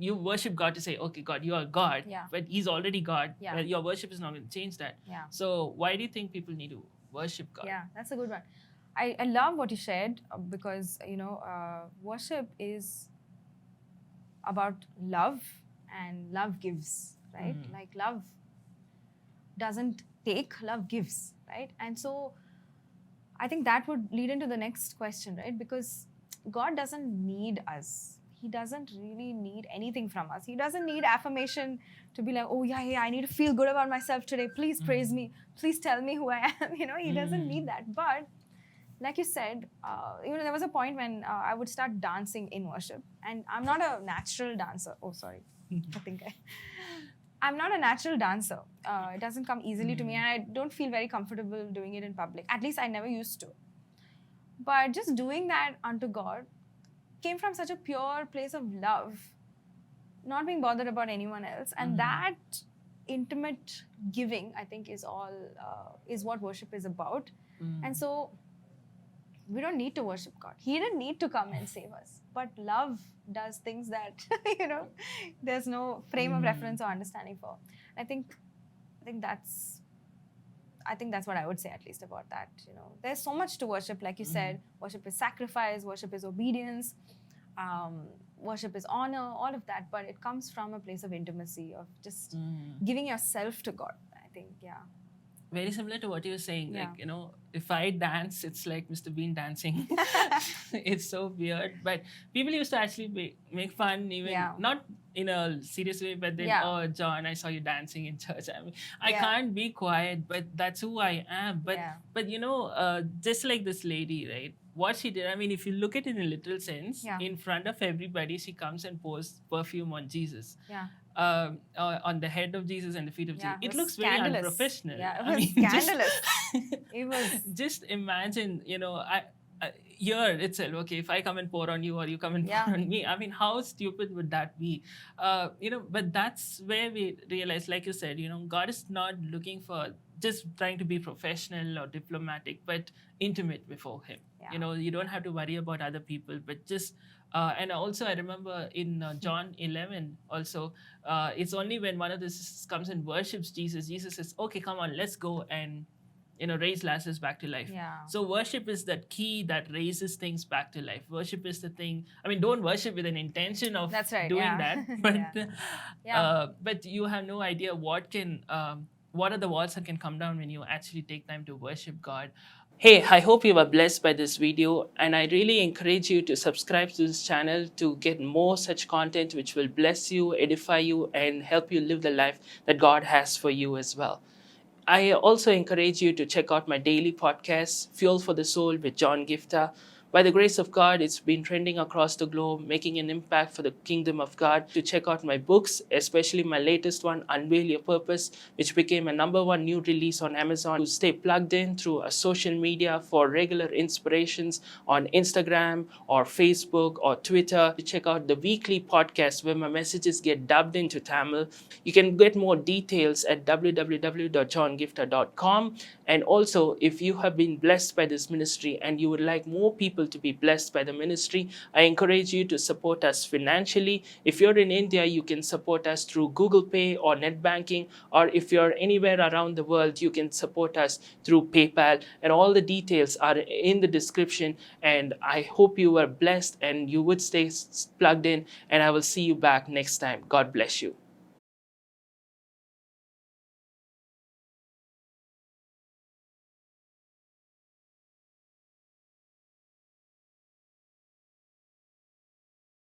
you worship God to say, okay, God, you are God, but He's already God. Your worship is not going to change that. So why do you think people need to worship God? Yeah, that's a good one. I love what you shared because, worship is about love, and love gives, right? Like love doesn't take, love gives, right? And so I think that would lead into the next question, right? Because God doesn't need us. He doesn't really need anything from us. He doesn't need affirmation to be like, oh yeah, I need to feel good about myself today. Please praise me. Please tell me who I am. He doesn't need that. But like you said, there was a point when I would start dancing in worship. And I'm not a natural dancer. Oh, sorry. I'm not a natural dancer. It doesn't come easily to me, and I don't feel very comfortable doing it in public. At least I never used to. But just doing that unto God came from such a pure place of love, not being bothered about anyone else. And that intimate giving, I think, is what worship is about. And so we don't need to worship God. He didn't need to come and save us. But love does things that, there's no frame of reference or understanding for. I think that's what I would say, at least, about that. There's so much to worship, like you said. Worship is sacrifice, worship is obedience, worship is honor, all of that. But it comes from a place of intimacy, of just giving yourself to God, I think, Very similar to what you were saying. Like, if I dance, it's like Mr. Bean dancing. It's so weird. But people used to actually make fun, even not in a serious way, but then, oh, John, I saw you dancing in church. I mean, I can't be quiet, but that's who I am. But just like this lady, right? What she did, I mean, if you look at it in a literal sense, in front of everybody, she comes and pours perfume on Jesus. On the head of Jesus and the feet of Jesus. It looks very unprofessional. Yeah, it was scandalous. It was. Just imagine, here itself, okay, if I come and pour on you or you come and pour on me, I mean, how stupid would that be? But that's where we realize, like you said, God is not looking for just trying to be professional or diplomatic, but intimate before Him. You don't have to worry about other people, but just and also I remember in John 11 also, it's only when one of the sisters comes and worships Jesus says, okay, come on, let's go and raise Lazarus back to life. So worship is that key that raises things back to life. Worship is the thing. I mean, don't worship with an intention of doing that, but but you have no idea what are the walls that can come down when you actually take time to worship God. Hey, I hope you were blessed by this video, and I really encourage you to subscribe to this channel to get more such content which will bless you, edify you, and help you live the life that God has for you as well. I also encourage you to check out my daily podcast, Fuel for the Soul with John Giftah. By the grace of God, it's been trending across the globe, making an impact for the kingdom of God. To check out my books, especially my latest one, Unveil Your Purpose, which became a #1 new release on Amazon. To stay plugged in through a social media for regular inspirations on Instagram or Facebook or Twitter. To check out the weekly podcast where my messages get dubbed into Tamil. You can get more details at www.johngiftah.com. And also, if you have been blessed by this ministry and you would like more people to be blessed by the ministry, I encourage you to support us financially. If you're in India, you can support us through Google Pay or net banking, or if you're anywhere around the world, you can support us through PayPal, and all the details are in the description. And I hope you were blessed and you would stay plugged in, and I will see you back next time. God bless you.